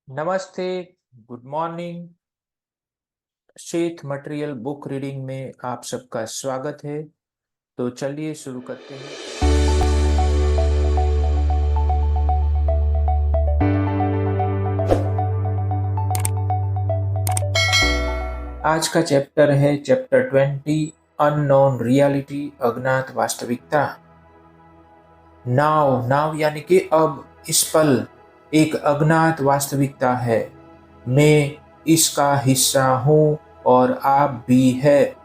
नमस्ते, good morning. Sheth material book reading में आप सबका स्वागत है। तो चलिए शुरू करते हैं। आज का चैप्टर है चैप्टर 20, अननोन रियलिटी, अज्ञात वास्तविकता। नाउ नाउ यानी कि अब, इस पल एक अज्ञात वास्तविकता है। मैं इसका हिस्सा हूँ और आप भी है।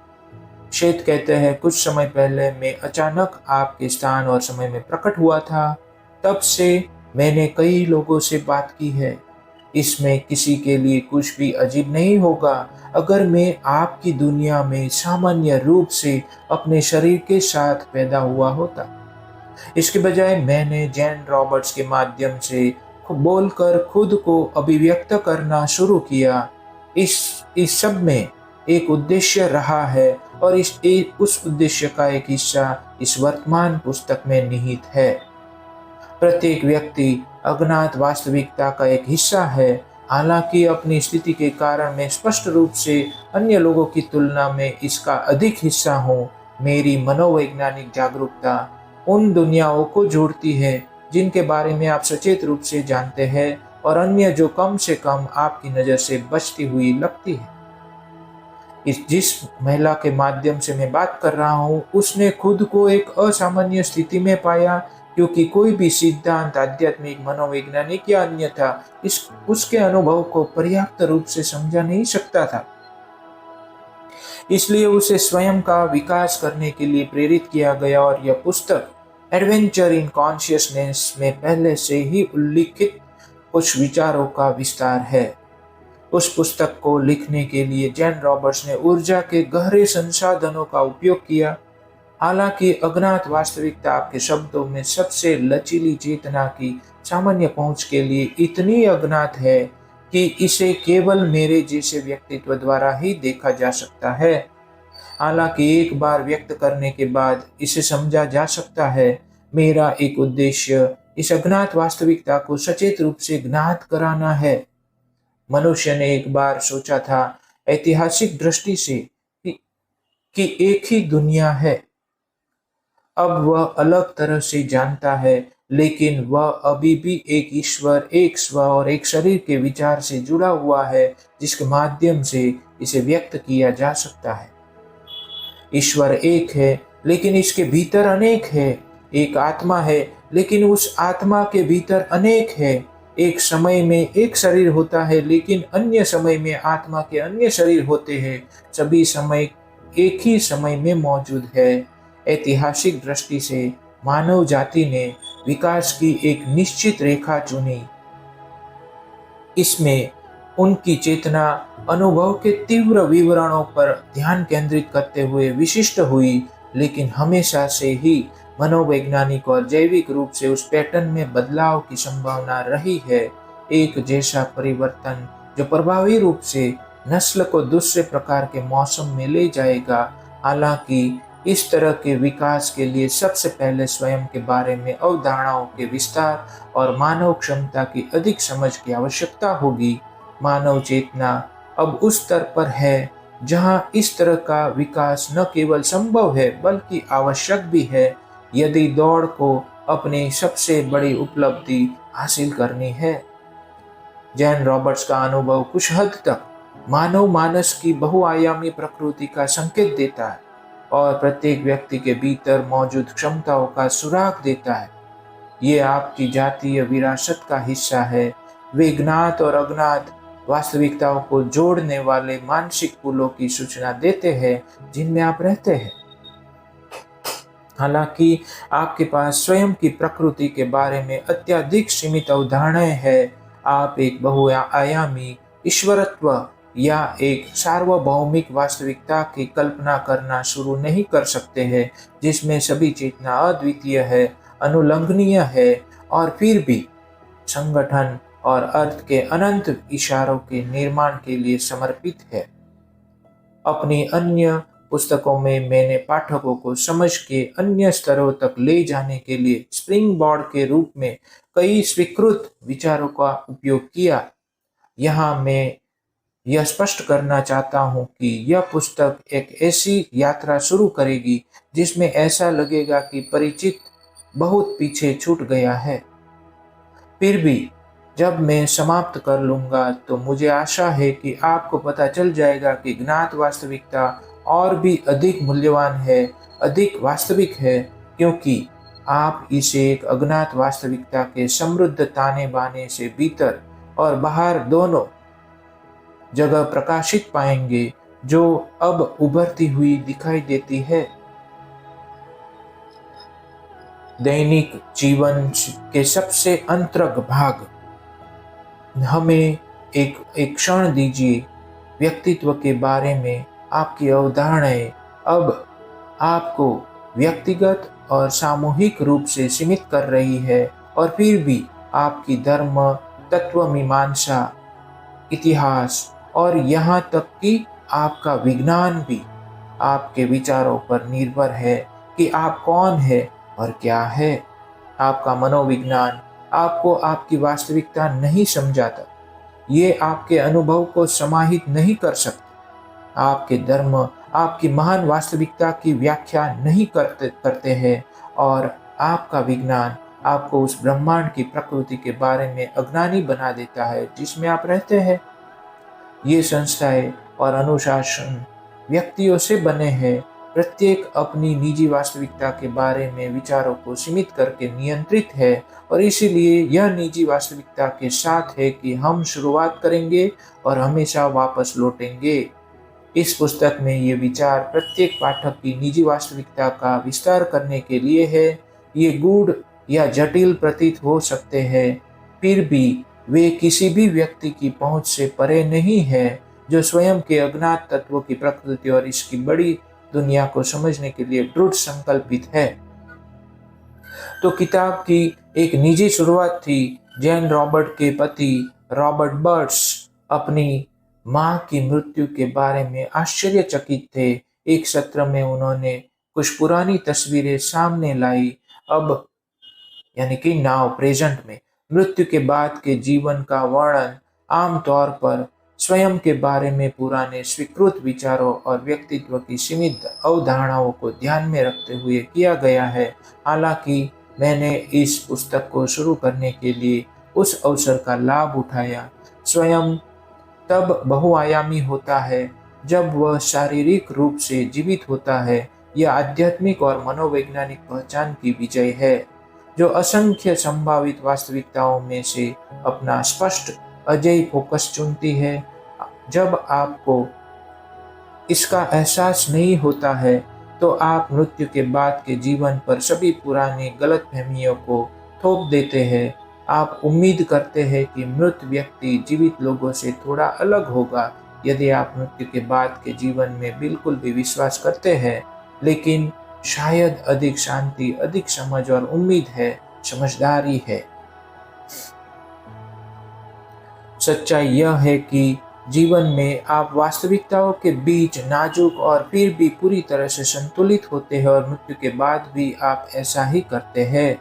शेठ कहते हैं, कुछ समय पहले मैं अचानक आपके स्थान और समय में प्रकट हुआ था। तब से मैंने कई लोगों से बात की है। इसमें किसी के लिए कुछ भी अजीब नहीं होगा अगर मैं आपकी दुनिया में सामान्य रूप से अपने शरीर के साथ पैदा हुआ होता। इसके बजाय मैंने जैन रॉबर्ट्स के माध्यम से बोलकर खुद को अभिव्यक्त करना शुरू किया। इस सब में एक उद्देश्य रहा है और उस उद्देश्य का एक हिस्सा इस वर्तमान पुस्तक में निहित है। प्रत्येक व्यक्ति अज्ञात वास्तविकता का एक हिस्सा है। हालांकि अपनी स्थिति के कारण मैं स्पष्ट रूप से अन्य लोगों की तुलना में इसका अधिक हिस्सा हूँ। मेरी मनोवैज्ञानिक जागरूकता उन दुनियाओं को जोड़ती है जिनके बारे में आप सचेत रूप से जानते हैं और अन्य जो कम से कम आपकी नज़र से बचती हुई लगती है। जिस महिला के माध्यम से मैं बात कर रहा हूँ, उसने खुद को एक असामान्य स्थिति में पाया, क्योंकि कोई भी सिद्धांत, आध्यात्मिक, मनोवैज्ञानिक या अन्यथा इस उसके अनुभव को पर्याप्त रूप से समझा नहीं सकता था। इसलिए उसे स्वयं का विकास करने के लिए प्रेरित किया गया और यह पुस्तक एडवेंचर इन कॉन्शियसनेस में पहले से ही उल्लिखित कुछ विचारों का विस्तार है। उस पुस्तक को लिखने के लिए जैन रॉबर्ट्स ने ऊर्जा के गहरे संसाधनों का उपयोग किया। हालांकि अज्ञात वास्तविकता आपके शब्दों में सबसे लचीली चेतना की सामान्य पहुंच के लिए इतनी अज्ञात है कि इसे केवल मेरे जैसे व्यक्तित्व द्वारा ही देखा जा सकता है। हालांकि एक बार व्यक्त करने के बाद इसे समझा जा सकता है। मेरा एक उद्देश्य इस अज्ञात वास्तविकता को सचेत रूप से ज्ञात कराना है। मनुष्य ने एक बार सोचा था, ऐतिहासिक दृष्टि से, कि, कि एक ही दुनिया है। अब वह अलग तरह से जानता है, लेकिन वह अभी भी एक ईश्वर, एक स्व और एक शरीर के विचार से जुड़ा हुआ है, जिसके माध्यम से इसे व्यक्त किया जा सकता है। ईश्वर एक है, लेकिन इसके भीतर अनेक है। एक आत्मा है, लेकिन उस आत्मा के भीतर अनेक है। एक समय में एक शरीर होता है, लेकिन अन्य समय में आत्मा के अन्य शरीर होते हैं। सभी समय एक ही समय में मौजूद है। ऐतिहासिक दृष्टि से मानव जाति ने विकास की एक निश्चित रेखा चुनी। इसमें उनकी चेतना अनुभव के तीव्र विवरणों पर ध्यान केंद्रित करते हुए विशिष्ट हुई, लेकिन हमेशा से ही मनोवैज्ञानिक और जैविक रूप से उस पैटर्न में बदलाव की संभावना रही है। एक जैसा परिवर्तन जो प्रभावी रूप से नस्ल को दूसरे प्रकार के मौसम में ले जाएगा। हालांकि इस तरह के विकास के लिए सबसे पहले स्वयं के बारे में अवधारणाओं के विस्तार और मानव क्षमता की अधिक समझ की आवश्यकता होगी। मानव चेतना अब उस स्तर पर है जहां इस तरह का विकास न केवल संभव है बल्कि आवश्यक भी है, यदि दौड़ को अपनी सबसे बड़ी उपलब्धि हासिल करनी है। जैन रॉबर्ट्स का अनुभव कुछ हद तक मानव मानस की बहुआयामी प्रकृति का संकेत देता है और प्रत्येक व्यक्ति के भीतर मौजूद क्षमताओं का सुराग देता है। ये आपकी जातीय विरासत का हिस्सा है। वे ज्ञात और अज्ञात वास्तविकताओं को जोड़ने वाले मानसिक पुलों की सूचना देते हैं जिनमें आप रहते हैं। हालांकि आपके पास स्वयं की प्रकृति के बारे में अत्यधिक सीमित अवधारणाएं हैं। आप एक बहुआयामी ईश्वरत्व या एक सार्वभौमिक वास्तविकता की कल्पना करना शुरू नहीं कर सकते हैं, जिसमें सभी चेतना अद्वितीय है, अनुलंघनीय है और फिर भी संगठन और अर्थ के अनंत इशारों के निर्माण के लिए समर्पित है। अपनी अन्य पुस्तकों में मैंने पाठकों को समझ के अन्य स्तरों तक ले जाने के लिए स्प्रिंग बोर्ड के रूप में कई स्वीकृत विचारों का उपयोग किया। यहाँ मैं यह स्पष्ट करना चाहता हूँ कि यह पुस्तक एक ऐसी यात्रा शुरू करेगी जिसमें ऐसा लगेगा कि परिचित बहुत पीछे छूट गया है। फिर भी जब मैं समाप्त कर लूँगा तो मुझे आशा है कि आपको पता चल जाएगा कि ज्ञात वास्तविकता और भी अधिक मूल्यवान है, अधिक वास्तविक है, क्योंकि आप इसे एक अज्ञात वास्तविकता के समृद्ध ताने बाने से भीतर और बाहर दोनों जगह प्रकाशित पाएंगे, जो अब उभरती हुई दिखाई देती है। दैनिक जीवन के सबसे अंतरंग भाग। हमें एक क्षण दीजिए। व्यक्तित्व के बारे में आपकी अवधारणाएं अब आपको व्यक्तिगत और सामूहिक रूप से सीमित कर रही है, और फिर भी आपकी धर्म, तत्व मीमांसा, इतिहास और यहाँ तक कि आपका विज्ञान भी आपके विचारों पर निर्भर है कि आप कौन है और क्या है। आपका मनोविज्ञान आपको आपकी वास्तविकता नहीं समझाता, ये आपके अनुभव को समाहित नहीं कर सकते। आपके धर्म आपकी महान वास्तविकता की व्याख्या नहीं करते हैं, और आपका विज्ञान आपको उस ब्रह्मांड की प्रकृति के बारे में अज्ञानी बना देता है जिसमें आप रहते हैं। ये संस्थाएं और अनुशासन व्यक्तियों से बने हैं, प्रत्येक अपनी निजी वास्तविकता के बारे में विचारों को सीमित करके नियंत्रित है, और इसीलिए यह निजी वास्तविकता के साथ है कि हम शुरुआत करेंगे और हमेशा वापस लौटेंगे। इस पुस्तक में ये विचार प्रत्येक पाठक की निजी वास्तविकता का विस्तार करने के लिए है। ये गूढ़ या जटिल प्रतीत हो सकते हैं, फिर भी वे किसी भी व्यक्ति की पहुंच से परे नहीं है जो स्वयं के अज्ञात तत्वों की प्रकृति और इसकी बड़ी दुनिया को समझने के लिए दृढ़ संकल्पित है। तो किताब की एक निजी शुरुआत थी। जैन रॉबर्ट के पति रॉबर्ट बर्ट्स अपनी मां की मृत्यु के बारे में आश्चर्यचकित थे। एक सत्र में उन्होंने कुछ पुरानी तस्वीरें सामने लाई, अब यानी कि नाउ प्रेजेंट में मृत्यु के बाद के जीवन का वर्णन आमतौर पर स्वयं के बारे में पुराने स्वीकृत विचारों और व्यक्तित्व की सीमित अवधारणाओं को ध्यान में रखते हुए किया गया है। हालांकि मैंने इस पुस्तक को शुरू करने के लिए उस अवसर का लाभ उठाया। स्वयं तब बहुआयामी होता है जब वह शारीरिक रूप से जीवित होता है। यह आध्यात्मिक और मनोवैज्ञानिक पहचान की विजय है, जो असंख्य संभावित वास्तविकताओं में से अपना स्पष्ट अजेय फोकस चुनती है। जब आपको इसका एहसास नहीं होता है तो आप मृत्यु के बाद के जीवन पर सभी पुरानी गलतफहमियों को थोप देते हैं। आप उम्मीद करते हैं कि मृत व्यक्ति जीवित लोगों से थोड़ा अलग होगा। यदि आप मृत्यु के बाद के जीवन में बिल्कुल भी विश्वास करते हैं, लेकिन शायद अधिक शांति, अधिक समझ और उम्मीद है, समझदारी है। सच्चाई यह है कि जीवन में आप वास्तविकताओं के बीच नाजुक और फिर भी पूरी तरह से संतुलित होते हैं, और मृत्यु के बाद भी आप ऐसा ही करते हैं।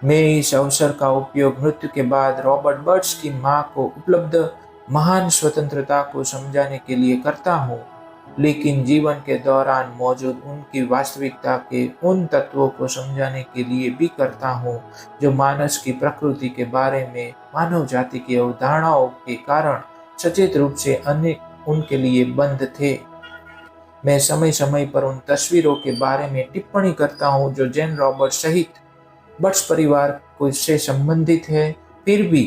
मैं इस अवसर का उपयोग मृत्यु के बाद रॉबर्ट बर्ट्स की मां को उपलब्ध महान स्वतंत्रता को समझाने के लिए करता हूँ, लेकिन जीवन के दौरान मौजूद उनकी वास्तविकता के उन तत्वों को समझाने के लिए भी करता हूँ जो मानस की प्रकृति के बारे में मानव जाति की अवधारणाओं के कारण सचेत रूप से अन्य उनके लिए बंद थे। मैं समय समय पर उन तस्वीरों के बारे में टिप्पणी करता हूँ जो जैन रॉबर्ट सहित बर्ट्स परिवार को से संबंधित है। फिर भी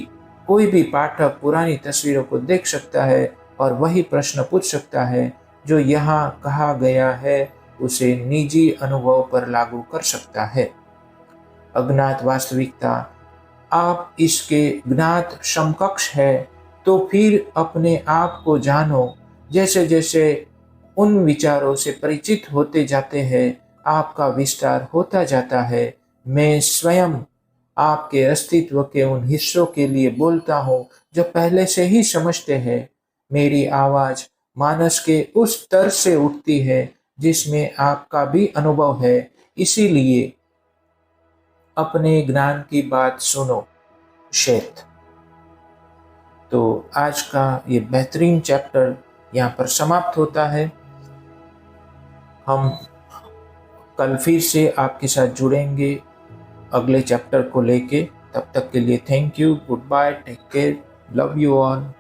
कोई भी पाठक पुरानी तस्वीरों को देख सकता है और वही प्रश्न पूछ सकता है जो यहाँ कहा गया है, उसे निजी अनुभव पर लागू कर सकता है। अज्ञात वास्तविकता आप इसके ज्ञात समकक्ष है, तो फिर अपने आप को जानो। जैसे जैसे उन विचारों से परिचित होते जाते हैं, आपका विस्तार होता जाता है। मैं स्वयं आपके अस्तित्व के उन हिस्सों के लिए बोलता हूँ जो पहले से ही समझते हैं। मेरी आवाज मानस के उस स्तर से उठती है जिसमें आपका भी अनुभव है। इसीलिए अपने ज्ञान की बात सुनो। शेत। तो आज का ये बेहतरीन चैप्टर यहाँ पर समाप्त होता है। हम कल फिर से आपके साथ जुड़ेंगे अगले चैप्टर को लेके। तब तक के लिए thank you, good bye, take care, love you all.